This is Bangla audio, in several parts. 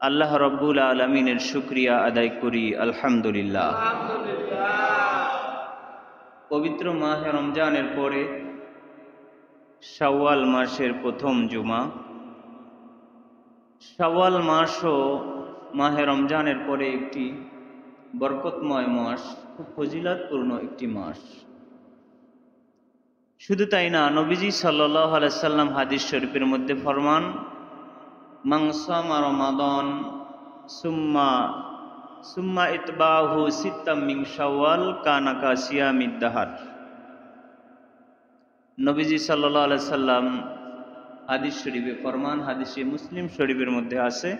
আল্লাহ রব্বুল আলমিনের শুকরিয়া আদায় করি, আলহামদুলিল্লাহ। পবিত্র মাহে রমজানের পরে শাওয়াল মাসের প্রথম জুমা। শাওয়াল মাসও মাহে রমজানের পরে একটি বরকতময় মাস, খুব ফজিলতপূর্ণ একটি মাস। শুধু তাই না, নবীজি সাল্লাল্লাহু আলাইহি সাল্লাম হাদিস শরীফের মধ্যে ফরমান, মান সামা রমাদান সুম্মা ইতবাহু সিত্তাম মিন শাওয়াল কানা কা সিয়ামিদ দাহর। নবীজি সাল্লাল্লাহু আলাইহি সাল্লাম হাদিস শরীফে ফরমান, হাদিসে মুসলিম শরীফের মধ্যে আছে,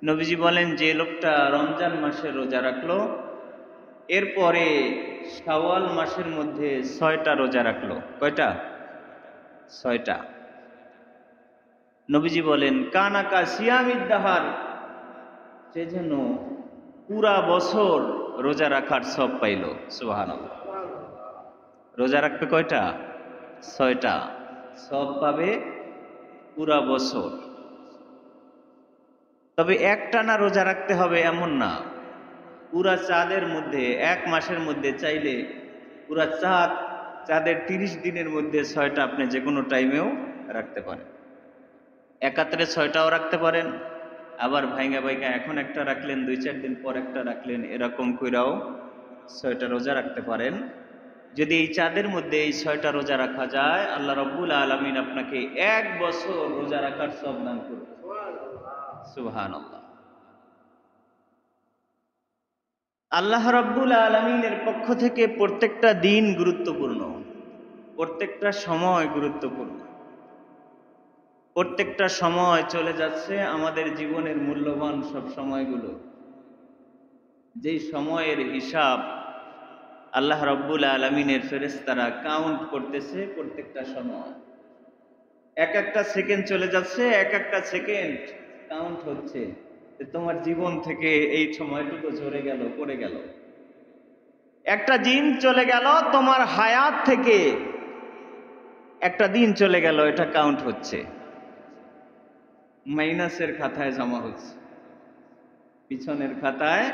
নবীজি বলেন, যে লোকটা রমজান মাসে রোজা রাখলো, এরপরে শাওয়াল মাসের মধ্যে 6টা রোজা রাখলো। কয়টা? 6টা। নবীজি বলেন, কানা কা সিয়ামিদ দাহর, সে যেন পুরা বছর রোজা রাখার সব পাইল। সুবহানাল্লাহ। রোজা রাখবে কয়টা? 6টা। সব পাবে পুরা বছর। তবে একটানা রোজা রাখতে হবে এমন না। পুরা চাঁদের মধ্যে, এক মাসের মধ্যে চাইলে পুরা চাঁদের 30 দিনের মধ্যে 6টা আপনি যে কোনো টাইমেও রাখতে পারেন। একাত্রে 6টাও রাখতে পারেন, আবার ভাইঙ্গা এখন একটা রাখলেন, 2-4 দিন পর একটা রাখলেন, এরকম কইরাও 6টা রোজা রাখতে পারেন। যদি এই চাঁদের মধ্যে এই 6টা রোজা রাখা যায়, আল্লাহ রাব্বুল আলামিন আপনাকে 1 বছর রোজা রাখার সব দান করবে। সুবহানাল্লাহ। আল্লাহ রাব্বুল আলামিনের পক্ষ থেকে প্রত্যেকটা দিন গুরুত্বপূর্ণ, প্রত্যেকটা সময় গুরুত্বপূর্ণ। প্রত্যেকটা সময় চলে যাচ্ছে আমাদের জীবনের মূল্যবান সব সময়গুলো, যেই সময়ের হিসাব আল্লাহ রাব্বুল আলামিনের ফেরেশতারা কাউন্ট করতেছে। প্রত্যেকটা সময় এক একটা সেকেন্ড চলে যাচ্ছে, এক একটা সেকেন্ড কাউন্ট হচ্ছে। তোমার জীবন থেকে এই সময়টুকু ঝরে গেল, পড়ে গেল। একটা দিন চলে গেল তোমার হায়াত থেকে, একটা দিন চলে গেল, এটা কাউন্ট হচ্ছে, মাইনাসের খাতায় জমা হচ্ছে, পিছনের খাতায়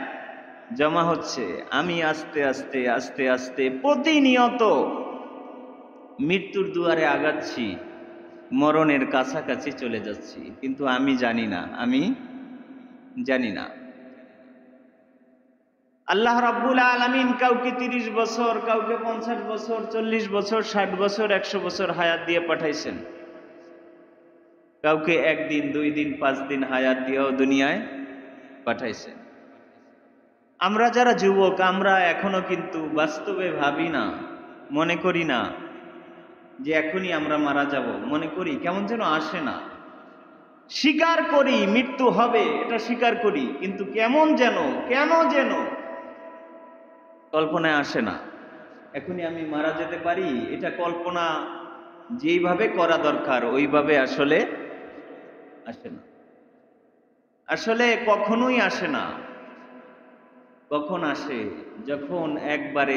জমা হচ্ছে। আমি আস্তে আস্তে আস্তে আস্তে প্রতিনিয়ত মৃত্যুর দুয়ারে আগাচ্ছি, মরণের কাছাকাছি চলে যাচ্ছি, কিন্তু আমি জানি না, আমি জানি না। আল্লাহ রাব্বুল আলামিন কাউকে 30 বছর, কাউকে 50 বছর, 40 বছর, 60 বছর, 100 বছর হায়াত দিয়ে পাঠাইছেন। কাউকে 1 দিন, 2 দিন, 5 দিন হায়াত দিয়েও দুনিয়ায় পাঠাইছেন। আমরা যারা যুবক, আমরা এখনো কিন্তু বাস্তবে ভাবি না, মনে করি না যে এখনই আমরা মারা যাব। মনে করি, কেমন যেন আসে না। স্বীকার করি মৃত্যু হবে, এটা স্বীকার করি, কিন্তু কেমন যেন, কেন যেন কল্পনায় আসে না। এখনই আমি মারা যেতে পারি, এটা কল্পনা যেইভাবে করা দরকার ওইভাবে আসলে আসে না। আসলে কখনোই আসে না। কখন আসে? যখন একবারে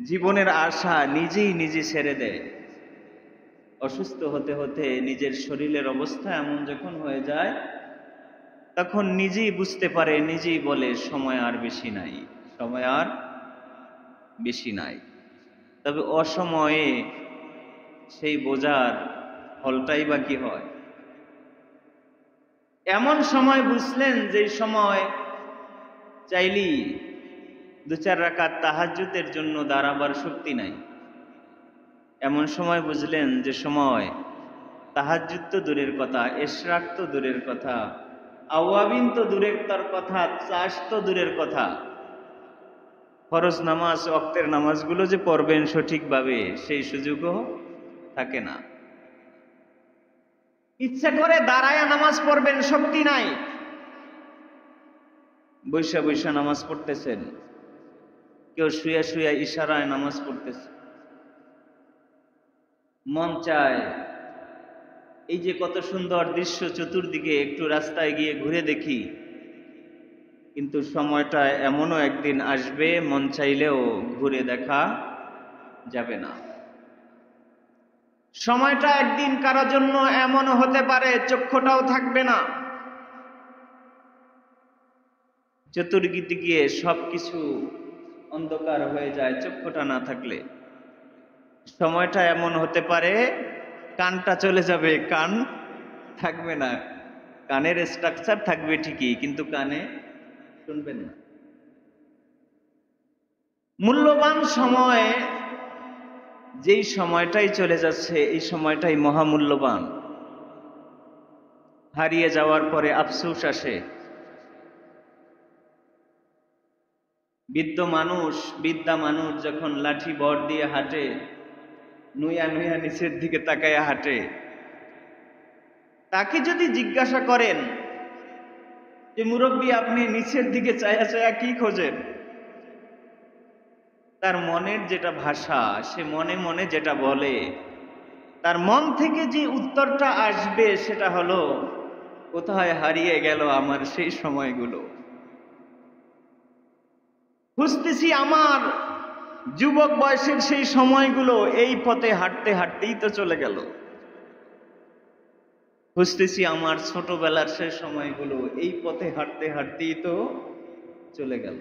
জীবনের আশা নিজেই নিজে ছেড়ে দেয়। অসুস্থ হতে হতে নিজের শরীরের অবস্থা এমন যখন হয়ে যায়, তখন নিজেই বুঝতে পারে, নিজেই বলে, সময় আর বেশি নাই, সময় আর বেশি নাই। তবে অসময়ে সেই বোঝার ফলটাই বা কি হয়? এমন সময় বুঝলেন যে সময় চাইলি 2-4 রাকাত তাহাজ্জুদের জন্য দাঁড়াবার শক্তি নাই। এমন সময় বুঝলেন যে সময় তাহাজ্জুদ তো দূরের কথা, ইশরাক তো দূরের কথা, আওয়াবিন তো দূরের কথা, চাষ তো দূরের কথা, ফরজ নামাজ, ওয়াক্তের নামাজগুলো যে পড়বেন সঠিকভাবে সেই সুযোগও থাকে না। ইচ্ছা করে দাঁড়ায়া নামাজ পড়বেন, শক্তি নাই, বৈশা বৈশা নামাজ পড়তেছেন। কেউ শুয়া শুয়া ইশারায় নামাজ পড়তেছে। মন চায় এই যে কত সুন্দর দৃশ্য, চতুর্দিকে একটু রাস্তায় গিয়ে ঘুরে দেখি, কিন্তু সময়টা এমনও একদিন আসবে মন চাইলেও ঘুরে দেখা যাবে না। সময়টা একদিন কারোর জন্য এমনও হতে পারে চক্ষুটাও থাকবে না, চতুর্দিকে সবকিছু অন্ধকার হয়ে যায় চক্ষুটা না থাকলে। সময়টা এমন হতে পারে কানটা চলে যাবে, কান থাকবে না, কানের স্ট্রাকচার থাকবে ঠিকই কিন্তু কানে শুনবেন না। মূল্যবান সময়, যেই সময়টাই চলে যাচ্ছে এই সময়টাই মহামূল্যবান। হারিয়ে যাওয়ার পরে আফসোস আসে। বিদ্যা মানুষ যখন লাঠি বর দিয়ে হাঁটে, নুইয়া নুইয়া নিচের দিকে তাকায়া হাঁটে, তাকে যদি জিজ্ঞাসা করেন যে মুরব্বী আপনি নিচের দিকে চায়া চায়া কি খোঁজেন, তার মনের যেটা ভাষা, সে মনে মনে যেটা বলে, তার মন থেকে যে উত্তরটা আসবে সেটা হলো, কোথায় হারিয়ে গেল আমার সেই সময়গুলো। খুঁজতেছি আমার যুবক বয়সের সেই সময়গুলো, এই পথে হাঁটতে হাঁটতেই তো চলে গেল। খুঁজতেছি আমার ছোটবেলার সেই সময়গুলো, এই পথে হাঁটতে হাঁটতেই তো চলে গেল।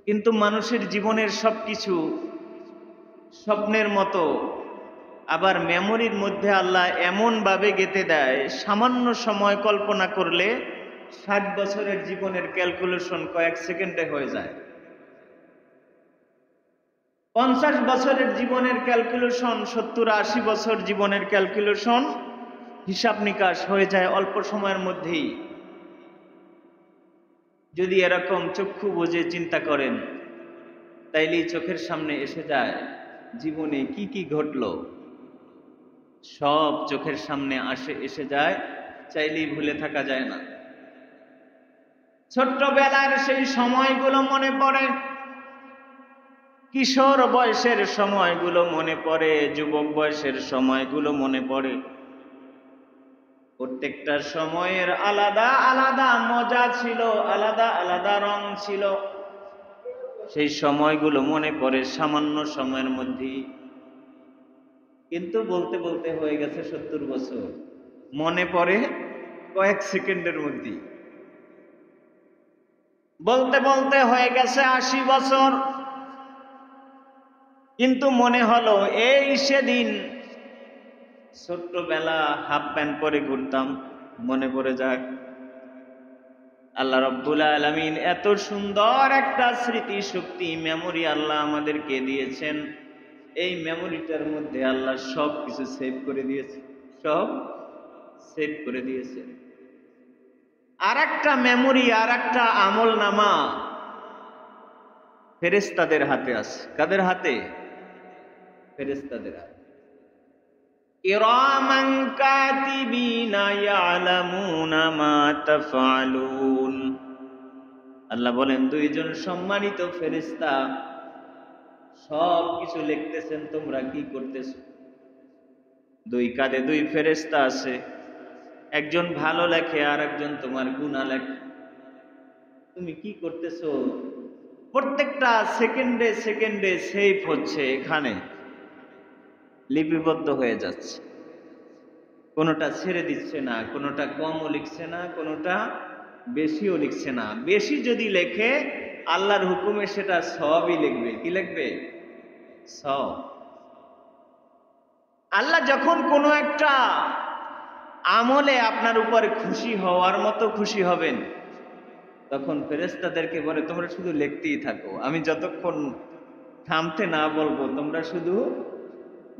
কিন্তু মানুষের জীবনের সবকিছু স্বপ্নের মতো, আবার মেমোরির মধ্যে আল্লাহ এমন ভাবে গেঁথে দেয়, সামান্য সময় কল্পনা করলে 60 বছরের জীবনের ক্যালকুলেশন কয়েক সেকেন্ডে হয়ে যায়। 50 বছরের জীবনের ক্যালকুলেশন 70-80 বছর জীবনের ক্যালকুলেশন হিসাব নিকাশ হয়ে যায় অল্প সময়ের মধ্যেই। যদি এরকম চক্ষু বুজে চিন্তা করেন, তাইলেই চোখের সামনে এসে যায় জীবনে কি কি ঘটলো, সব চোখের সামনে এসে যায়, চাইলেই ভুলে থাকা যায় না। ছোট্টবেলার সেই সময়গুলো মনে পড়ে, কিশোর বয়সের সময়গুলো মনে পড়ে, যুবক বয়সের সময়গুলো মনে পড়ে। প্রত্যেকটা সময়ের আলাদা আলাদা মজা ছিল, আলাদা আলাদা রং ছিল। সেই সময়গুলো মনে পড়ে সামান্য সময়ের মধ্যেই, কিন্তু বলতে বলতে হয়ে গেছে 70 বছর, মনে পড়ে কয়েক সেকেন্ডের মধ্যেই। বলতে বলতে হয়ে গেছে 80 বছর, কিন্তু মনে হলো এই সেদিন ছোট্টবেলা হাফ প্যান্ট পরে ঘুরতাম, মনে পড়ে যাক। আল্লাহ রাব্বুল আলামিন এত সুন্দর একটা স্মৃতি শক্তি মেমোরি আল্লাহ আমাদেরকে দিয়েছেন, এই মেমোরিটার মধ্যে আল্লাহ সব কিছু সেভ করে দিয়েছে, সব সেভ করে দিয়েছে। আর একটা মেমোরি, আর একটা আমল নামা ফেরেশতাদের হাতে আছে। কাদের হাতে? ফেরেশতাদের হাতে। কিরামান কাতিবিনা ইয়ালামুনা মা তাফআলুন। আল্লাহ বলেন দুইজন সম্মানিত ফেরেশতা সব কিছু লিখতেছেন তোমরা কি করতেছো। দুই কাঁধে দুই ফেরেশতা আছে, একজন ভালো লেখে আর একজন তোমার গুনাহ লেখে। তুমি কি করতেছো প্রত্যেকটা সেকেন্ডে সেকেন্ডে সেভ হচ্ছে, এখানে লিপিবদ্ধ হয়ে যাচ্ছে, কোনোটা ছেড়ে দিচ্ছে না, কোনোটা কমও লিখছে না, কোনোটা বেশিও লিখছে না। বেশি যদি লেখে আল্লাহর হুকুমে সেটা সবই লিখবে। কি লিখবে? সব। আল্লাহ যখন কোনো একটা আমলে আপনার উপরে খুশি হওয়ার মতো খুশি হবেন, তখন ফেরেশতাদেরকে বলে তোমরা শুধু লিখতেই থাকো, আমি যতক্ষণ থামতে না বলবো তোমরা শুধু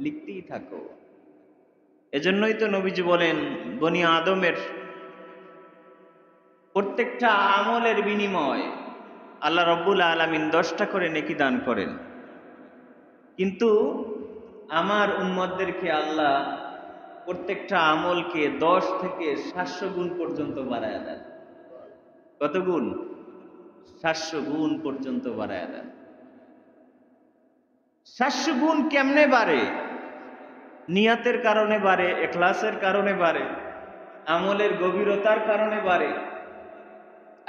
লিখতেই থাকো। এজন্যই তো নবীজি বলেন বনি আদমের প্রত্যেকটা আমলের বিনিময় আল্লাহ রাব্বুল আলামিন 10টা করে নেকি দান করেন, কিন্তু আমার উম্মতদেরকে আল্লাহ প্রত্যেকটা আমলকে 10 থেকে 700 গুণ পর্যন্ত বাড়ায় দেন। কত গুণ? 700 গুণ পর্যন্ত বাড়ায় দেন। 700 গুণ কেমনে বাড়ে? নিয়াতের কারণে বাড়ে, ইখলাসের কারণে বাড়ে, আমলের গভীরতার কারণে বাড়ে।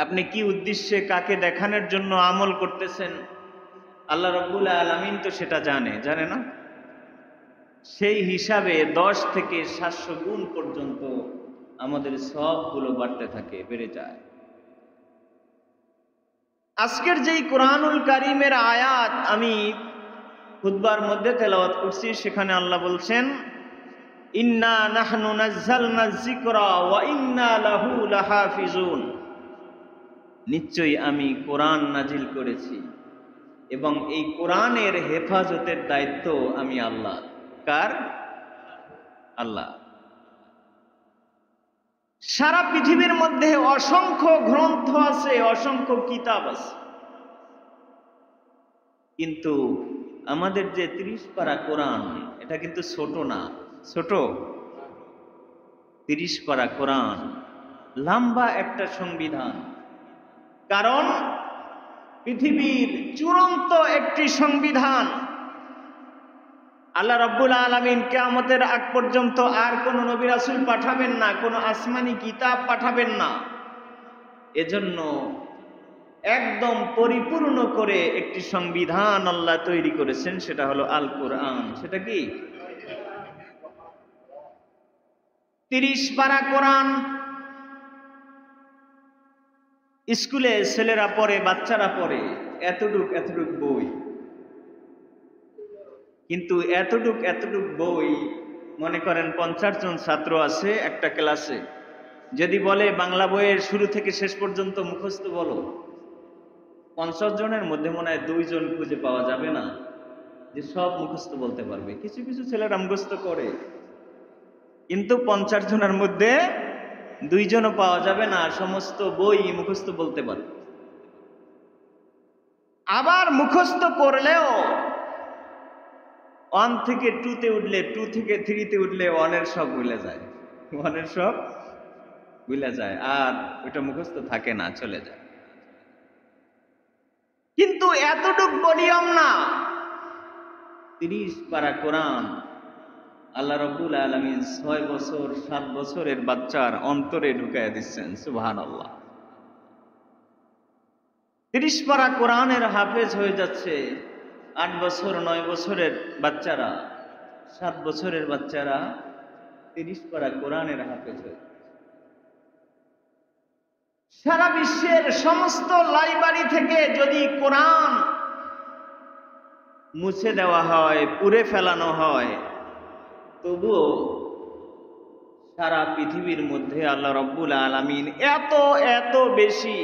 আপনি কি উদ্দেশ্যে কাকে দেখানোর জন্য আমল করতেছেন, আল্লাহ রাব্বুল আলামিন তো সেটা জানে, জানে না? সেই হিসাবে 10 থেকে 700 গুণ পর্যন্ত আমাদের সবগুলো বাড়তে থাকে, বেড়ে যায়। আজকের যেই কোরআনুল কারীমের আয়াত আমি খুতবার মধ্যে তেলাওয়াত করছি, সেখানে আল্লাহ বলছেন, ইন্না নাহনু নাজ্জালনা যিকরা ওয়া ইন্না লাহু লাহাফিজুন, নিশ্চয়ই আমি কোরআন নাজিল করেছি এবং এই কোরআনের হেফাজতের দায়িত্ব আমি আল্লাহ। কার? আল্লাহ। সারা পৃথিবীর মধ্যে অসংখ্য গ্রন্থ আছে, অসংখ্য কিতাব আছে, কিন্তু আমাদের যে 30 পারা কোরআন, এটা কিন্তু ছোট না। ছোট? 30 পারা কোরআন লম্বা একটা সংবিধান। কারণ পৃথিবীর চূড়ান্ত একটি সংবিধান আল্লাহ রাব্বুল আলামিন কিয়ামতের আগ পর্যন্ত আর কোন নবী রাসূল পাঠাবেন না, কোন আসমানি কিতাব পাঠাবেন না। এজন্য একদম পরিপূর্ণ করে একটি সংবিধান আল্লাহ তৈরি করেছেন, সেটা হলো আল কোরআন। সেটা কি? 30 পারা কোরআন। স্কুলে ছেলেরা পড়ে, বাচ্চারা পড়ে, এতটুক বই। কিন্তু এতটুক বই, মনে করেন 50 জন ছাত্র আছে একটা ক্লাসে, যদি বলে বাংলা বইয়ের শুরু থেকে শেষ পর্যন্ত মুখস্থ বলো, 50 জনের মধ্যে মনে হয় 2 জন খুঁজে পাওয়া যাবে না যে সব মুখস্থ বলতে পারবে। কিছু কিছু ছেলেরা মুখস্থ করে, কিন্তু 50 জনের মধ্যে 2 জনও পাওয়া যাবে না সমস্ত বই মুখস্থ বলতে পারে। আবার মুখস্থ করলেও 1 থেকে 2 তে উঠলে, 2 থেকে 3 তে উঠলে 1 এর সব ভুলে যায়, 1 এর সব ভুলে যায়, আর ওটা মুখস্থ থাকে না, চলে যায়। কিন্তু এতটুক বলিয়াম না, 30 পারা কোরআন আল্লাহ রাব্বুল আলামিন 6 বছর 7 বছরের বাচ্চার অন্তরে ঢুকাইয়া দিচ্ছেন। সুবহানাল্লাহ। 30 পারা কোরআনের হাফেজ হয়ে যাচ্ছে 8 বছর 9 বছরের বাচ্চারা, 7 বছরের বাচ্চারা 30 পারা কোরআনের হাফেজ হয়ে। সারা বিশ্বের সমস্ত লাইব্রেরি থেকে যদি কোরআন মুছে দেওয়া হয়, পুড়ে ফেলানো হয়, তবুও সারা পৃথিবীর মধ্যে আল্লাহ রাব্বুল আলামিন এত বেশি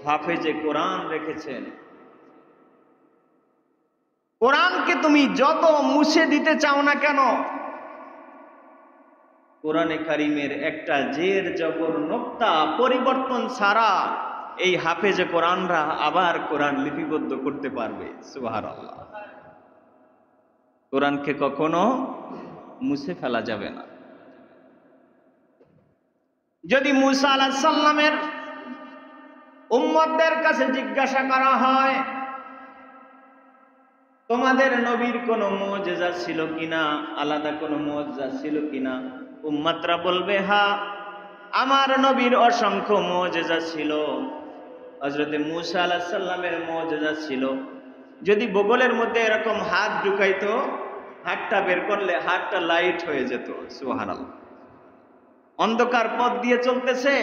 হাফেজে কোরআন রেখেছেন। কোরআনকে তুমি যত মুছে দিতে চাও না কেন, কোরআনে কারিমের একটা জের জবর নোক্তা পরিবর্তন ছাড়া এই হাফেজে কোরআনরা আবার কোরআন লিপিবদ্ধ করতে পারবে। সুবহানাল্লাহ। কোরআনকে কখনো মুছে ফেলা যাবে না। যদি মুসা আলাইহিস সালামের উম্মতদের কাছে জিজ্ঞাসা করা হয়, তোমাদের নবীর কোনো মুজিজা ছিল কিনা, আলাদা কোনো মুজিজা ছিল কিনা, উম্মতরা বলবে হ্যাঁ, আমার নবীর অসংখ্য মুজিজা ছিল। হযরত মুসা আলাইহিস সালামের মুজিজা ছিল, যদি বগলের মধ্যে এরকম হাত ঢুকাইতো, হাতটা বের করলে হাতটা লাইট হয়ে যেত। সুবহানাল্লাহ। অন্ধকার পথ দিয়ে চলতেছে,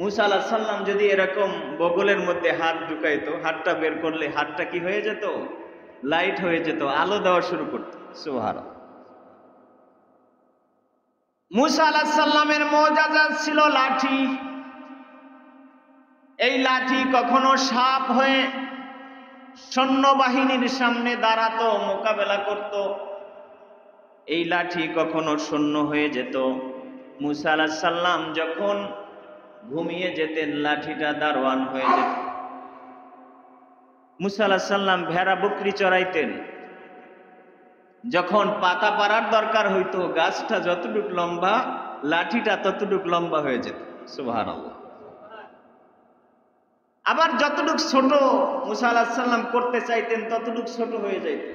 মুসা আলাইহিস সালাম যদি এরকম বগলের মধ্যে হাত ঢুকাইতো, হাতটা বের করলে হাতটা কি হয়ে যেত? লাইট হয়ে যেত, আলো দেওয়া শুরু করত। সুবহানাল্লাহ। মুসা আলাইহিস সালামের মুজিজা ছিল লাঠি। এই লাঠি কখনো সাপ হয়ে সৈন্যবাহিনীর সামনে দাঁড়াতো, মোকাবেলা করত। এই লাঠি কখনো শূন্য হয়ে যেত। মুসা আলাইহিস সালাম যখন ঘুমিয়ে যেতেন, লাঠিটা দারোয়ান হয়ে যেত। মুসা আলাইহিস সালাম ভেড়া বকরি চড়াইতেন, যখন পাতা পাড়ার দরকার হইতো, গাছটা যতটুক লম্বা, লাঠিটা ততটুক লম্বা হয়ে যেত। সুবহানাল্লাহ। আবার যতটুক ছোট মুসা আলাইহিস সালাম করতে চাইতেন, ততটুক ছোট হয়ে যাইত।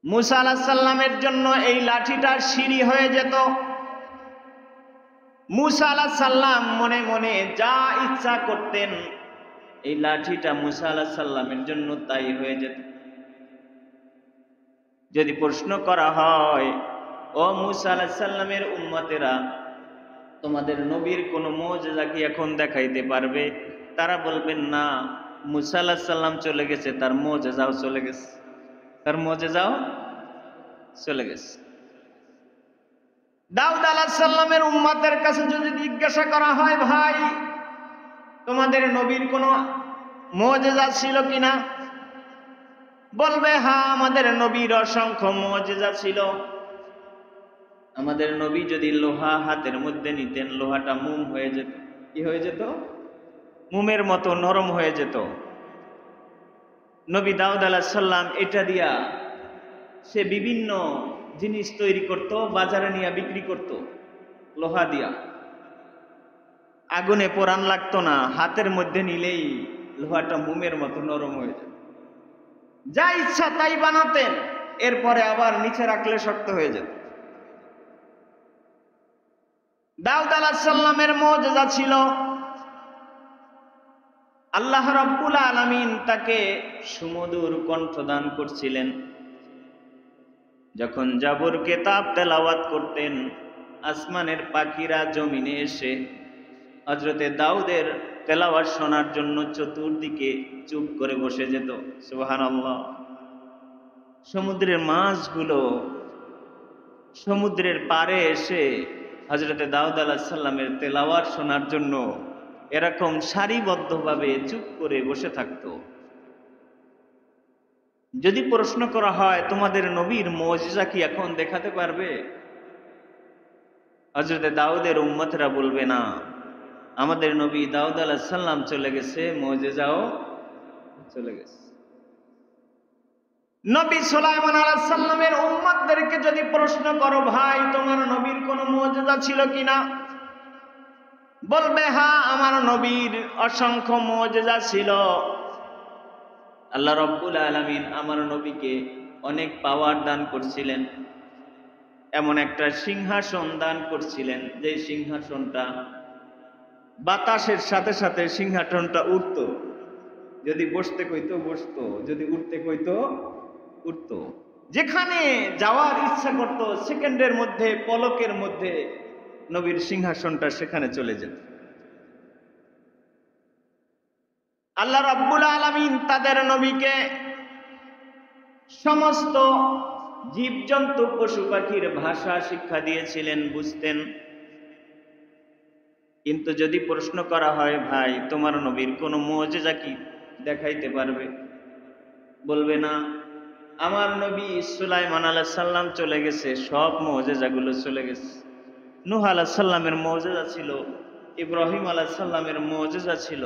মুসা আলাইহিস সালামের জন্য এই লাঠিটা সিঁড়ি হয়ে যেত। মুসা আলাইহিস সালাম মনে মনে যা ইচ্ছা করতেন, এই লাঠিটা মুসা আলাইহিস সালামের জন্য তাই হয়ে যেত। যদি প্রশ্ন করা হয়, ও মুসা আলাইহিস সালামের উম্মতেরা, তোমাদের নবীর কোনো মুজিজা কি এখন দেখাইতে পারবে? তারা বলবেন না, মুসা আলাইহিস সালাম চলে গেছে, তার মুজিজাও চলে গেছে, তার মুজিজাও চলে গেছে। দাউদ আলাইহিস সালামের উম্মতের কাছে যদি জিজ্ঞাসা করা হয়, ভাই তোমাদের নবীর কোনো মুজিজা ছিল কিনা? বলবে, হ্যাঁ, আমাদের নবীর অসংখ্য মুজিজা ছিল। আমাদের নবী যদি লোহা হাতের মধ্যে নিতেন, লোহাটা মোম হয়ে যেত। কি হয়ে যেত? মোমের মতো নরম হয়ে যেত। নবী দাউদ আলাইহিস সালাম এটা দিয়া সে বিভিন্ন জিনিস তৈরি করত, বাজারে নিয়ে বিক্রি করত, লোহা দিয়া। আগুনে পোড়ান লাগতো না, হাতের মধ্যে নিলেই লোহাটা মোমের মতো নরম হয়ে যেত। যা ইচ্ছা তাই বানাতেন, এরপরে আবার নিচে রাখলে শক্ত হয়ে যেত। দাউদ আলাইহিস সালামের মুজিজা ছিল, আল্লাহ রাব্বুল আলামিন তাকে সুমধুর কণ্ঠ দান করছিলেন। যখন জাবর কিতাব তেলাওয়াত করতেন, আসমানের পাখিরা জমিনে এসে হযরতে দাউদের তেলাওয়াত শোনার জন্য চতুর্দিকে চুপ করে বসে যেত। সুবহানাল্লাহ। সমুদ্রের মাছগুলো সমুদ্রের পাড়ে এসে হযরতে দাউদ আলাইহিস সালামের তেলাওয়াত শোনার জন্য এরকম সারিবদ্ধভাবে চুপ করে বসে থাকত। যদি প্রশ্ন করা হয়, তোমাদের নবীর মুজিজা কি এখন দেখাতে পারবে? হযরতে দাউদের উম্মতরা বলবে, না, আমাদের নবী দাউদ আলাইহিস সালাম চলে গেছে, মুজিজাও চলে গেছে। নবী সুলাইমান আলাইহিস সালামের উম্মতদেরকে যদি প্রশ্ন করো, ভাই তোমার নবীর কোনো মুজিজা ছিল কিনা? বলবে, হ্যাঁ, আমার নবীর অসংখ্য মুজিজা ছিল। আল্লাহ রাব্বুল আলামিন আমার নবীকে অনেক পাওয়ার দান করছিলেন, এমন একটা সিংহাসন দান করছিলেন যে সিংহাসনটা বাতাসের সাথে সাথে সিংহাসনটা উঠত। যদি বসতে কইতো বসতো, যদি উঠতে কইতো উঠতো। যেখানে যাওয়ার ইচ্ছা করত, সেকেন্ডের মধ্যে, পলকের মধ্যে নবীর সিংহাসনটা সেখানে চলে যেত। আল্লাহ রাব্বুল আলামিন তাদের নবীকে সমস্ত জীবজন্তু পশু পাখির ভাষা শিক্ষা দিয়েছিলেন, বুঝতেন। কিন্তু যদি প্রশ্ন করা হয়, ভাই তোমার নবীর কোনো মুজিজা কি দেখাইতে পারবে? বলবে, না, আমার নবী সুলাইমান আলাইহিস সালাম চলে গেছে, সব মুজিজাগুলো চলে গেছে। নূহ আলাইহিস সালামের মুজিজা ছিল, ইব্রাহিম আলাইহিস সালামের মুজিজা ছিল,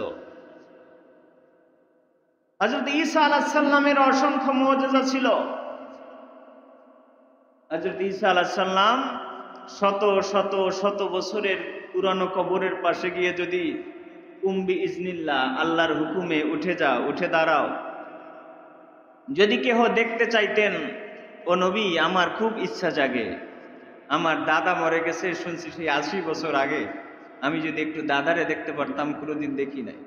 হযরত ঈসা আলাইহিস সালামের অসংখ্য মুজিজা ছিল। হযরত ঈসা আলাইহিস সালাম শত শত শত বছরের পুরানো কবরের পাশে গিয়ে যদি কুম্বি ইজনিল্লাহ, আল্লাহর হুকুমে উঠে যাও, উঠে দাঁড়াও, যদি কেহ দেখতে চাইতেন, ও নবী আমার খুব ইচ্ছা জাগে, আমার দাদা মরে গেছে শুনছি সেই 80 বছর আগে, আমি যদি একটু দাদারে দেখতে পারতাম, কোনোদিন দেখি নাই।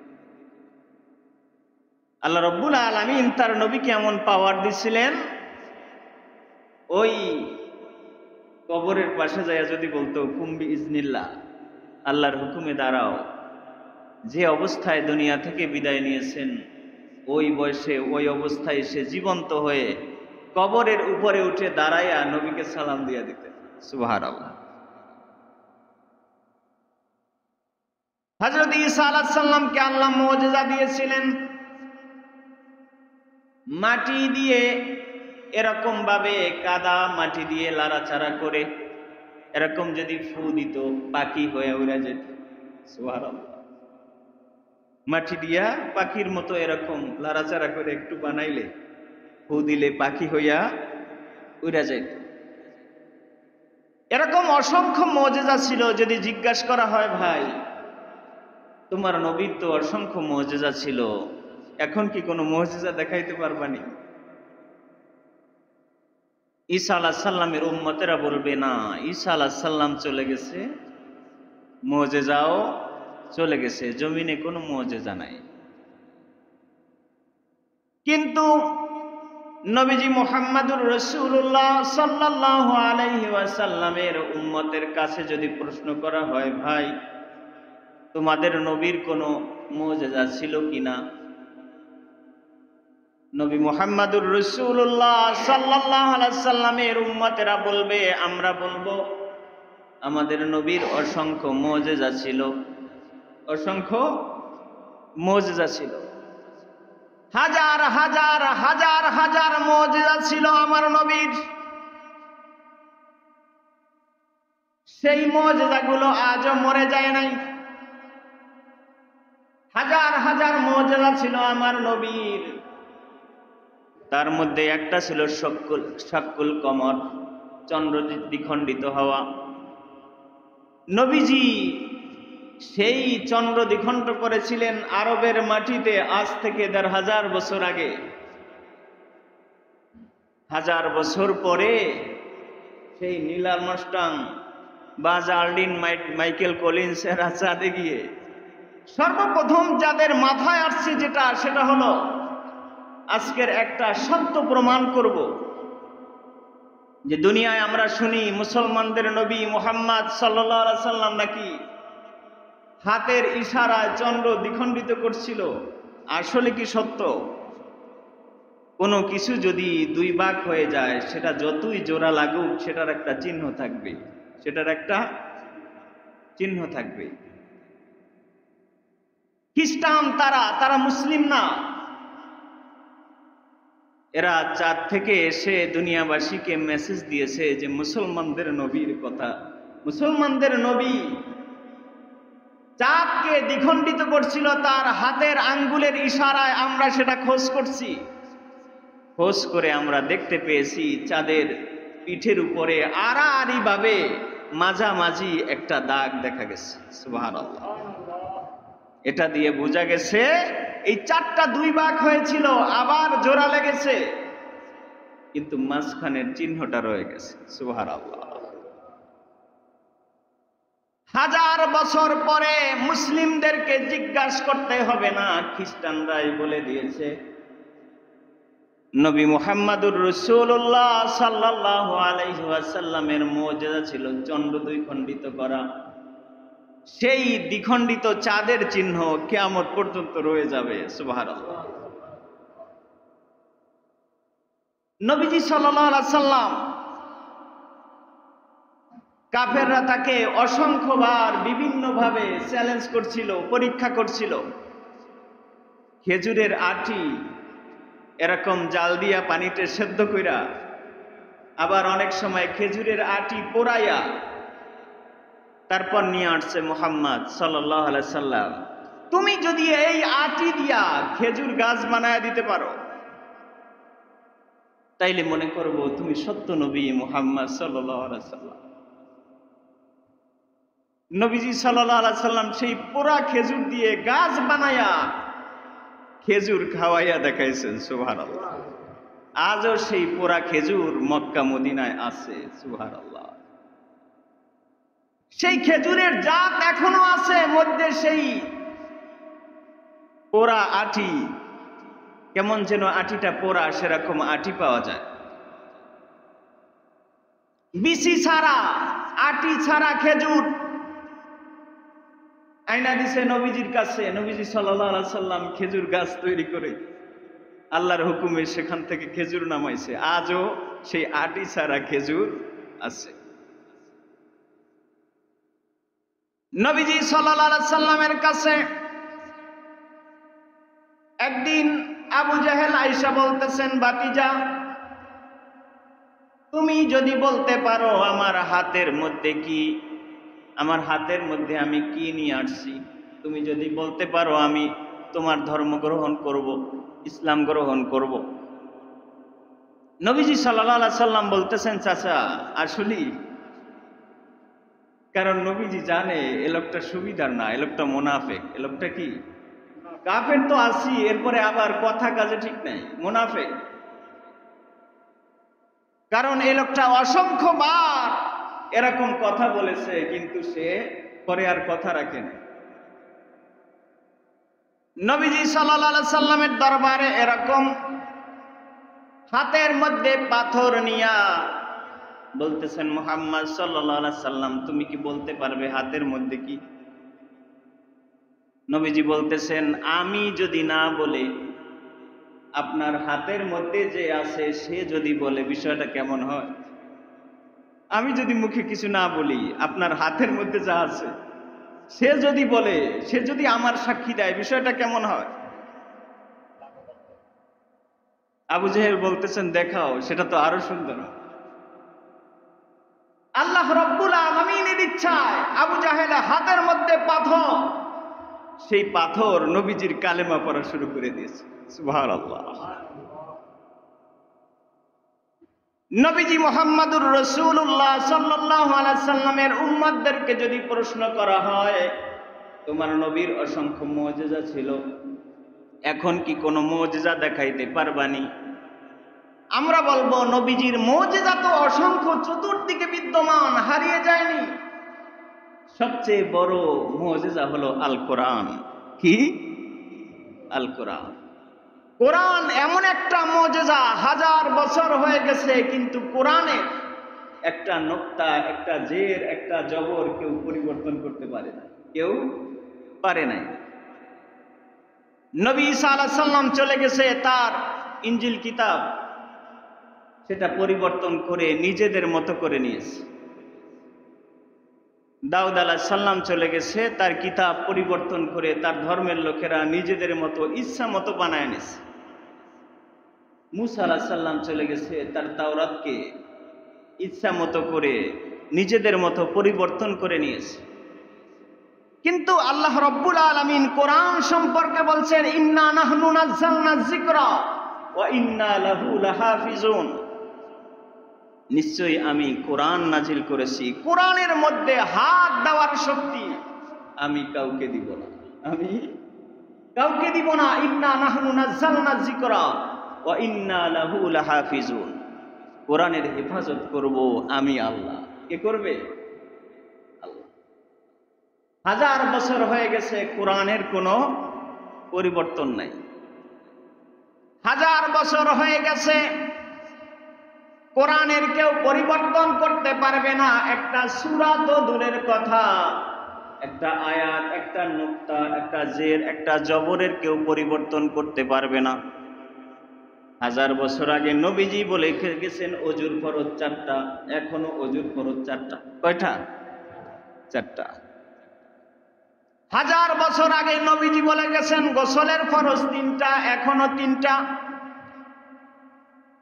আল্লাহ রাব্বুল আলামিন তার নবীকে এমন পাওয়ার দিছিলেন, ওই কবরের পাশে যায় যদি বলতো কুম্বি ইজনিল্লাহ, আল্লাহর হুকুমে দাঁড়াও, যে অবস্থায় দুনিয়া থেকে বিদায় নিয়েছেন, ওই বয়সে ওই অবস্থায় সে জীবন্ত হয়ে কবরের উপরে উঠে দাঁড়াইয়া নবীকে সালাম দিয়ে দিতেন। সুবহানাল্লাহ। হযরত ঈসা আলাইহিস সালামকে আল্লাহ মুজিজা দিয়েছিলেন, মাটি দিয়ে এরকম ভাবে, কাদা মাটি দিয়ে লাড়াচাড়া করে এরকম যদি ফু দিত, পাখি হয়ে উড়ে যেত। সুবহানাল্লাহ। মাটি দিয়া পাখির মতো এরকম লাড়াচাড়া করে একটু বানাইলে, ফু দিলে পাখি হইয়া উড়ে যেত। এরকম অসংখ্য মুজিজা ছিল। যদি জিজ্ঞাসা করা হয়, ভাই তোমার নবীর তো অসংখ্য মুজিজা ছিল, এখন কি কোনো মুজিজা দেখাইতে পারবানি? ঈসা আলাইহিস সালামের উম্মতেরা বলবে, না, ঈসা আলাইহিস সালাম চলে গেছে, মুজিজাও চলে গেছে, জমিনে কোনো মুজিজা নাই। কিন্তু নবীজি মুহাম্মদুর রাসূলুল্লাহ সাল্লাল্লাহু আলাইহি ওয়াসাল্লামের উম্মতের কাছে যদি প্রশ্ন করা হয়, ভাই তোমাদের নবীর কোনো মুজিজা ছিল কিনা, নবী মুহাম্মদুর রাসূলুল্লাহ সাল্লাল্লাহু আলাইহি ওয়াসাল্লামের উম্মতেরা বলবে, আমরা বলবো আমাদের নবীর অসংখ্য মুজিজা ছিল, অসংখ্য মুজিজা ছিল, হাজার হাজার হাজার হাজার মুজিজা ছিল আমার নবীর। সেই মুজিজাগুলো আজও মরে যায় নাই। হাজার হাজার মুজিজা ছিল আমার নবীর, তার মধ্যে একটা ছিল শাক্কুল কমর, চন্দ্র দ্বিখণ্ডিত হওয়া। নবীজি সেই চন্দ্র দ্বিখণ্ড করেছিলেন আরবের মাটিতে আজ থেকে ১৫০০ বছর আগে। ১০০০ বছর পরে সেই নীল আর্মস্ট্রং, বাজ আল্ড্রিন, মাইকেল কলিন্স এরা চাঁদে গিয়ে সর্বপ্রথম যাদের মাথায় আসছে সেটা হলো আজকের একটা সত্য প্রমাণ করব যে দুনিয়ায় আমরা শুনি মুসলমানদের নবী মুহাম্মদ সাল্লাল্লাহু আলাইহি সাল্লাম নাকি হাতের ইশারায় চন্দ্র দ্বিখণ্ডিত করছিল। আসলে কি সত্য? কোনো কিছু যদি দুই ভাগ হয়ে যায়, সেটা যতই জোড়া লাগুক সেটার একটা চিহ্ন থাকবে, সেটার একটা চিহ্ন থাকবে। খ্রিস্টান তারা মুসলিম না। এরা চাঁদ থেকে এসে দুনিয়াবাসীকে মেসেজ দিয়েছে যে মুসলমানদের নবীর কথা, মুসলমানদের নবী চাঁদকে দ্বিখণ্ডিত করছিল তার হাতের আঙ্গুলের ইশারায়। আমরা সেটা খোঁজ করছি, খোঁজ করে আমরা দেখতে পেয়েছি চাঁদের পিঠের উপরে আড়াআড়ি ভাবে মাঝামাঝি একটা দাগ দেখা গেছে। সুবহানাল্লাহ। এটা দিয়ে বোঝা গেছে এই চাঁদটা দুই ভাগ হয়েছিল, আবার জোড়া লেগেছে, কিন্তু মাঝখানের চিহ্নটা রয়ে গেছে। সুবহানাল্লাহ। ১০০০ বছর পরে মুসলিমদেরকে জিজ্ঞাসা করতে হবে না, খ্রিস্টানরাই বলে দিয়েছে নবী মুহাম্মদুর রাসূলুল্লাহ সাল্লাল্লাহু আলাইহি ওয়াসাল্লামের মুজিজা ছিল চন্দ্র দ্বিখণ্ডিত করা। সেই দ্বিখণ্ডিত চাঁদের চিহ্ন কিয়ামত পর্যন্ত রয়ে যাবে। সুবহানাল্লাহ। নবীজি সাল্লাল্লাহু আলাইহি সাল্লাম, কাফেররা তাকে অসংখ্যবার বিভিন্নভাবে চ্যালেঞ্জ করছিল, পরীক্ষা করছিল। খেজুরের আটি এরকম জাল দিয়া পানিতে সেদ্ধ কইরা, আবার অনেক সময় খেজুরের আটি পোড়াইয়া তারপর নিয়ে আসছে মুহাম্মদ সাল্লাল্লাহু আলাইহি সাল্লাম। তুমি যদি এই আটি দিয়া খেজুর গাছ বানায় দিতে পারো, তাইলে মনে করব তুমি সত্য নবী মুহাম্মদ সাল্লাল্লাহু আলাইহি সাল্লাম। নবীজি সাল্লাল্লাহু আলাইহি সাল্লাম সেই পোড়া খেজুর দিয়ে গাছ বানায়া খেজুর খাওয়াইয়া দেখাইছেন। সুবহানাল্লাহ। আজও সেই পোড়া খেজুর মক্কা মদিনায় আছে। সুবহানাল্লাহ। সেই খেজুরের জাত এখনো আছে, মধ্যে সেই পোড়া আটি, কেমন যেন আটিটা পোড়া, সেরকম আটি পাওয়া যায়। বিচি ছাড়া, আটি ছাড়া খেজুর আইনা দিছে নবীজির কাছে। নবীজি সাল্লাল্লাহু আলাইহি সাল্লাম খেজুর গাছ তৈরি করে আল্লাহর হুকুমে সেখান থেকে খেজুর নামাইছে। আজও সেই আটি ছাড়া খেজুর আছে। নবীজি সাল্লাল্লাহু আলাইহি সাল্লামের কাছে একদিন আবু জাহেল আয়েশা বলতেছেন, ভাতিজা তুমি যদি বলতে পারো আমার হাতের মধ্যে কি, আমার হাতের মধ্যে আমি কি নিয়ে আসছি, তুমি যদি বলতে পারো আমি তোমার ধর্ম গ্রহণ করব, ইসলাম গ্রহণ করব। নবীজি সাল্লাল্লাহু আলাইহি সাল্লাম বলতেছেন, চাচা আসলেই, কারণ নবীজি জানে এ লোকটা সুবিধার না, এ লোকটা মুনাফিক। এ লোকটা কি? কাফের তো আছি, এরপরে আবার কথা কাজে ঠিক নাই, মুনাফিক। কারণ এই লোকটা অসংখ্যবার এরকম কথা বলেছে, কিন্তু সে পরে আর কথা রাখে না। নবীজি সাল্লাল্লাহু আলাইহি সাল্লামের দরবারে এরকম হাতের মধ্যে পাথর নিয়া বলতেছেন, মুহাম্মদ সাল্লাল্লাহু আলাইহি সাল্লাম, তুমি কি বলতে পারবে হাতের মধ্যে কি? নবীজি বলতেছেন, আমি যদি না বলে আপনার হাতের মধ্যে যে আছে সে যদি বলে, বিষয়টা কেমন হয়? আমি যদি মুখে কিছু না বলি, আপনার হাতের মধ্যে যা আছে সে যদি বলে, সে যদি আমার সাক্ষী দেয়, বিষয়টা কেমন হয়? আবু জেহেল বলতেছেন, দেখাও, সেটা তো আরো সুন্দর। আল্লাহ রাব্বুল আলামিনের ইচ্ছায় আবু জাহেলের হাতের মধ্যে পাথর, সেই পাথর নবীজির কালেমা পড়া শুরু করে দিয়েছে। সুবহানাল্লাহ। নবীজি মুহাম্মদুর রাসূলুল্লাহ সাল্লাল্লাহু আলাইহি সাল্লামের উম্মতদেরকে যদি প্রশ্ন করা হয়, তোমার নবীর অসংখ্য মুজিজা ছিল, এখন কি কোনো মুজিজা দেখাইতে পারবানি? আমরা বলবো, নবীজির মুজিজা তো অসংখ্য চতুর্দিকে বিদ্যমান, হারিয়ে যায়নি। সবচেয়ে বড় মুজিজা হলো আল কোরআন। কি? আল কোরআন। কোরআন এমন একটা মুজিজা, 1000 বছর হয়ে গেছে, কিন্তু কোরআনের একটা নোক্তা, একটা জের, একটা জবর কেউ পরিবর্তন করতে পারে না, কেউ পারে নাই। নবী ঈসা আলাইহিস সালাম চলে গেছে, তার ইনজিল কিতাব সেটা পরিবর্তন করে নিজেদের মতো করে নিয়েছে। দাউদ আলাইহিস সালাম চলে গেছে, তার কিতাব পরিবর্তন করে তার ধর্মের লোকেরা নিজেদের মতো ইচ্ছা মতো বানায় নিয়েছে। মুসা আলাইহিস সালাম চলে গেছে, তার তাওরাতকে ইচ্ছা মতো করে নিজেদের মতো পরিবর্তন করে নিয়েছে। কিন্তু আল্লাহ রাব্বুল আলামিন কোরআন সম্পর্কে বলছেন, ইন্না নাহনু নাযালনা যিকরা ওয়া ইন্না লাহু লাহাফিজুন। নিশ্চয়ই আমি কোরআন নাজিল করেছি, কোরআনের মধ্যে হাত দেওয়ার শক্তি আমি কাউকে দিব না, আমি কাউকে দিব না। ইন্না নাহনু নাযালনা যিকরা ওয়া ইন্না লাহু লাহাফিজুন। কোরআনের হেফাজত করব আমি আল্লাহ। কে করবে? আল্লাহ। 1000 বছর হয়ে গেছে, কোরআনের কোনো পরিবর্তন নাই। 1000 বছর হয়ে গেছে, কোরআনের কেউ পরিবর্তন করতে পারবে না। একটা সূরা তো দূরের কথা, একটা আয়াত, একটা নুকতা, একটা জের, একটা জবরের কেউ পরিবর্তন করতে পারবে না। 1000 বছর আগে নবীজি বলে গেছেন অজুর ফরজ 4টা, এখনো অজুর ফরজ 4টা। কয়টা? 4টা। 1000 বছর আগে নবীজি বলে গেছেন গোসলের ফরজ 3টা, এখনো 3টা।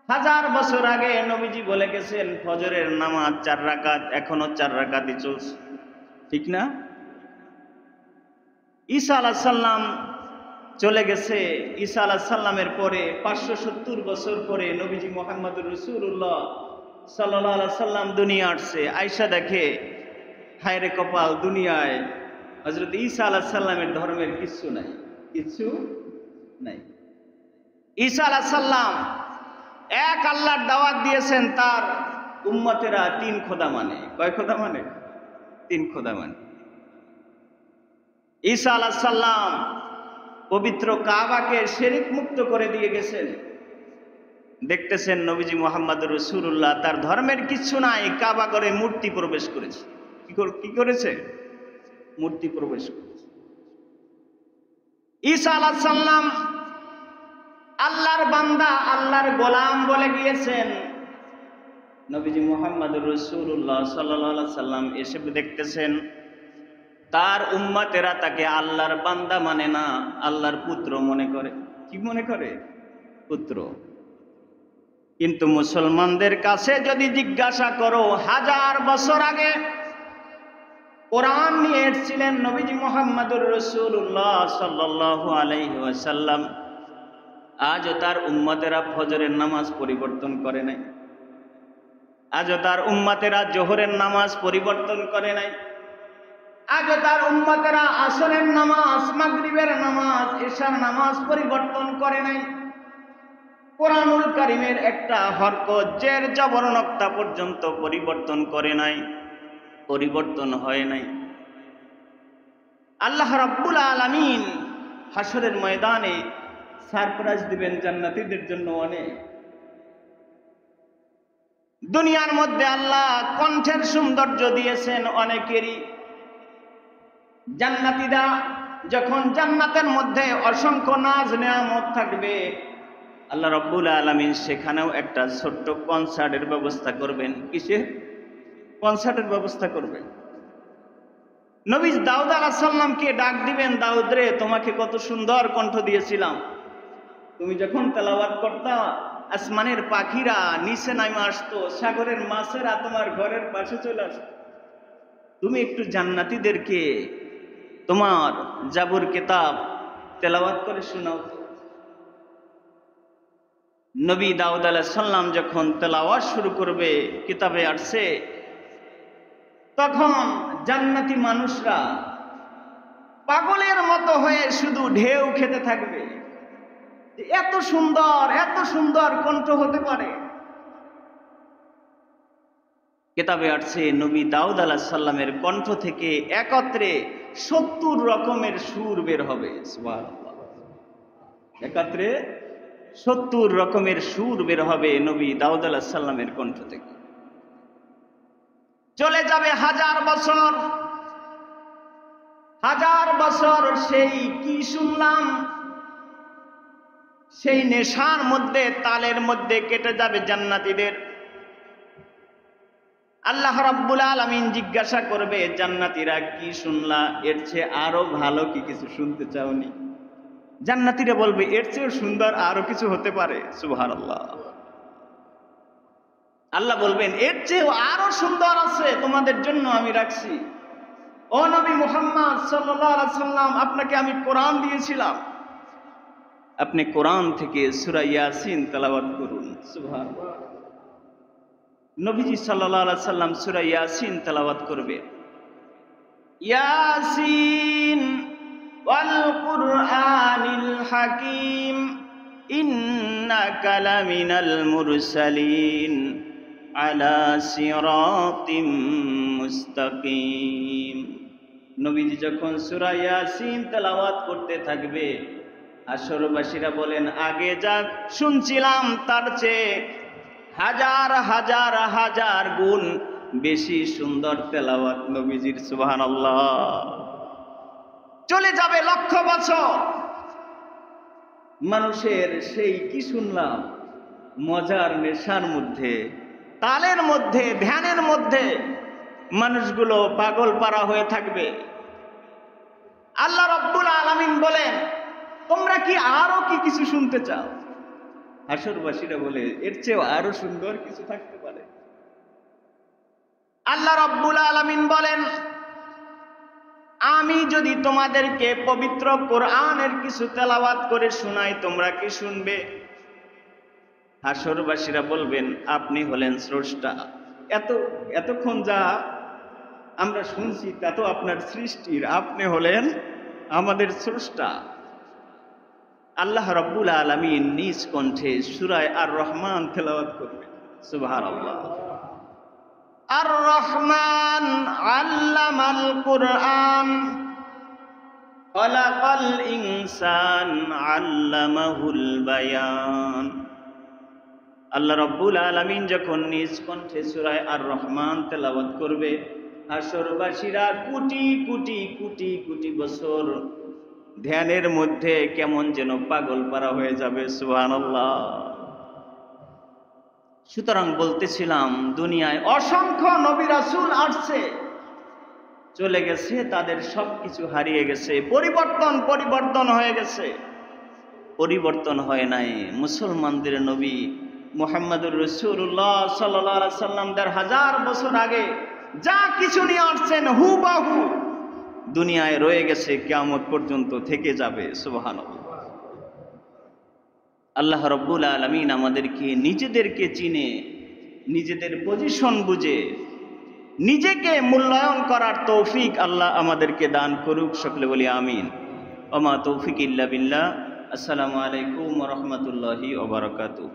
1000 বছর আগে নবীজি বলে গেছেন ফজরের নামাজ 4 রাকাত, এখনো 4 রাকাতই চলছে, ঠিক না? ঈসা আলাইহিস সালাম চলে গেছে, ঈসা আলাইহিস সালামের পরে 570 বছর পরে নবীজি মুহাম্মদুর রাসূলুল্লাহ সাল্লাল্লাহু আলাইহি সাল্লাম দুনিয়া আসছে। আয়েশা দেখে, হায় রে কপাল, দুনিয়ায় হযরত ঈসা আলাইহিস সালামের ধর্মের কিছু নাই, কিছু নাই। ঈসা আলাইহিস সালাম এক আল্লাহর দাওয়াত দিয়েছেন, তার উম্মতেরা 3 খোদা মানে। কয় খোদা মানে? 3 খোদা মানে। ঈসা আলাইহিস সালাম পবিত্র কাবাকে শিরক মুক্ত করে দিয়ে গেছেন। দেখতেছেন নবীজি মুহাম্মদুর রাসূলুল্লাহ, তার ধর্মের কিছু নাই, কাবা ঘরে মূর্তি প্রবেশ করেছে। কি করেছে? মূর্তি প্রবেশ করেছে। ঈসা আলাইহিস সালাম আল্লাহর বান্দা, আল্লাহর গোলাম বলে গিয়েছেন। নবীজি মুহাম্মদুর রাসূলুল্লাহ সাল্লাল্লাহু আলাইহি সাল্লাম এসে দেখতেছেন তার উম্মতেরা তাকে আল্লাহর বান্দা মানে না, আল্লাহর পুত্র মনে করে। কি মনে করে? পুত্র। কিন্তু মুসলমানদের কাছে যদি জিজ্ঞাসা করো, 1000 বছর আগে কোরআন নিয়ে এসেছিলেন নবীজি মুহাম্মদুর রাসূলুল্লাহ সাল্লাল্লাহু আলাইহি ওয়াসাল্লাম, আজও তার উম্মতেরা ফজরের নামাজ পরিবর্তন করে নাই, আজও তার উম্মতেরা জোহরের নামাজ পরিবর্তন করে নাই, আজও তার উম্মতেরা আসরের নামাজ, মাগরিবের নামাজ, ইশার নামাজ পরিবর্তন করে নাই। কোরআনুল কারীমের একটা হরকত, জের, জবর, নক্তা পর্যন্ত পরিবর্তন করে নাই, পরিবর্তন হয় নাই। আল্লাহ রাব্বুল আলামিন হাসরের ময়দানে সারপ্রাইজ দিবেন জান্নাতীদের জন্য অনেক। দুনিয়ার মধ্যে আল্লাহ কণ্ঠের সৌন্দর্য দিয়েছেন অনেকেরই। জান্নাতীরা যখন জান্নাতের মধ্যে অসংখ্য নাজ নেয়ামত থাকবে, আল্লাহ রাব্বুল আলামিন সেখানেও একটা ছোট্ট কনসার্টের ব্যবস্থা করবেন। কিসের কনসার্টের ব্যবস্থা করবেন? নবী দাউদ আলাইহিস সালামকে ডাক দিবেন, দাউদ রে, তোমাকে কত সুন্দর কণ্ঠ দিয়েছিলাম, তুমি যখন তেলাওয়াত করতা আসমানের পাখিরা নিচে নামে আসতো, সাগরের মাছেরা তোমার ঘরের পাশে চলে আসতো, তুমি একটু জান্নাতীদেরকে তোমার জাবুর কিতাব তেলাওয়াত করে শোনাও। নবী দাউদ আলাইহিস সালাম যখন তেলাওয়াত শুরু করবে, কিতাবে আসছে, তখন জান্নাতি মানুষরা পাগলের মতো হয়ে শুধু ঢেউ খেতে থাকবে। এত সুন্দর কণ্ঠ হতে পারে। কিতাবে আসছে নবী দাউদ আলাইহিস সালামের কণ্ঠ থেকে একত্রে 70 রকমের সুর বের হবে। সুবহানাল্লাহ। একত্রে 70 রকমের সুর বের হবে নবী দাউদ আলাইহিস সালামের কণ্ঠ থেকে। চলে যাবে হাজার বছর, সেই কি শুনলাম, সেই নেশার মধ্যে, তালের মধ্যে কেটে যাবে জান্নাতীদের। আল্লাহ রাব্বুল আলামিন জিজ্ঞাসা করবে, জান্নাতীরা কি শুনলা? এর চেয়ে আরো ভালো কি কিছু শুনতে চাওনি? জান্নাতীরা বলবে, এর চেয়েও সুন্দর আরো কিছু হতে পারে। সুবহানাল্লাহ। আল্লাহ বলবেন, এর চেয়েও আরো সুন্দর আছে, তোমাদের জন্য আমি রাখছি। ও নবী মুহাম্মদ সাল্লাল্লাহু আলাইহি সাল্লাম, আপনাকে আমি কোরআন দিয়েছিলাম, আপনি কোরআন থেকে সূরা ইয়াসিন তেলাওয়াত করুন। সুবহানাল্লাহ। নবীজি সাল্লাল্লাহু আলাইহি সাল্লাম সূরা ইয়াসিন তেলাওয়াত করবে। ইয়াসিন ওয়াল কুরআনিল হাকীম ইন্নাকা লামিনাল মুরসালিন আলা সিরাতিম মুস্তাকিম। নবীজি যখন সূরা ইয়াসিন তেলাওয়াত করতে থাকবে, আসরবাসীরা বলেন, আগে যা শুনছিলাম তার চেয়ে হাজার গুণ বেশি সুন্দর তেলাওয়াত নবীজির। সুবহানাল্লাহ। চলে যাবে লক্ষ বছর, মানুষের সেই কি শুনলাম, মজার নেশার মধ্যে, তালের মধ্যে, ধ্যানের মধ্যে মানুষগুলো পাগল পারা হয়ে থাকবে। আল্লাহ রাব্বুল আলামিন বলেন, তোমরা কি আরো কি কিছু শুনতে চাও? হাসরবাসীরা বলে, এর চেয়েও আরো সুন্দর কিছু থাকতে পারে। আল্লাহ রাব্বুল আলামিন বলেন, আমি যদি তোমাদেরকে পবিত্র কোরআনের কিছু তেলাওয়াত করে শোনাই, তোমরা কি শুনবে? হাসরবাসীরা বলবেন, আপনি হলেন স্রষ্টা, এতক্ষণ যা আমরা শুনছি তা তো আপনার সৃষ্টির, আপনি হলেন আমাদের স্রষ্টা। আল্লাহ রাব্বুল আলামিন নিজ কণ্ঠে সূরা আর রহমান তেলাওয়াত করবেন। সুবহানাল্লাহ। আর রহমান আল্লামাল কুরআন খালাকাল ইনসান আল্লামাহুল বায়ান। আল্লাহ রাব্বুল আলামিন যখন নিজ কণ্ঠে সূরা আর রহমান তেলাওয়াত করবে, হাসরবাসীরা কোটি বছর ধ্যানের মধ্যে কেমন যেন পাগল পারা হয়ে যাবে। সুবহানাল্লাহ। সুতরাং বলতেছিলাম, দুনিয়ায় অসংখ্য নবী রাসূল আসছে, চলে গেছে, তাদের সবকিছু হারিয়ে গেছে, পরিবর্তন হয়ে গেছে। পরিবর্তন হয় নাই মুসলমানদের নবী মুহাম্মদুর রাসূলুল্লাহ সাল্লাল্লাহু আলাইহি সাল্লাম 1000 বছর আগে যা কিছু নিয়ে আসছেন হুবহু দুনিয়ায় রয়ে গেছে, কিয়ামত পর্যন্ত থেকে যাবে। সুবহানাল্লাহ। আল্লাহ রাব্বুল আলামিন আমাদেরকে নিজেদেরকে চিনে, নিজেদের পজিশন বুঝে নিজেকে মূল্যায়ন করার তৌফিক আল্লাহ আমাদেরকে দান করুক। সকলে বলি আমিন। ওয়া মা তৌফিক ইল্লা বিল্লাহ। আসসালামু আলাইকুম ওয়া রাহমাতুল্লাহি ওয়া বারাকাতুহু।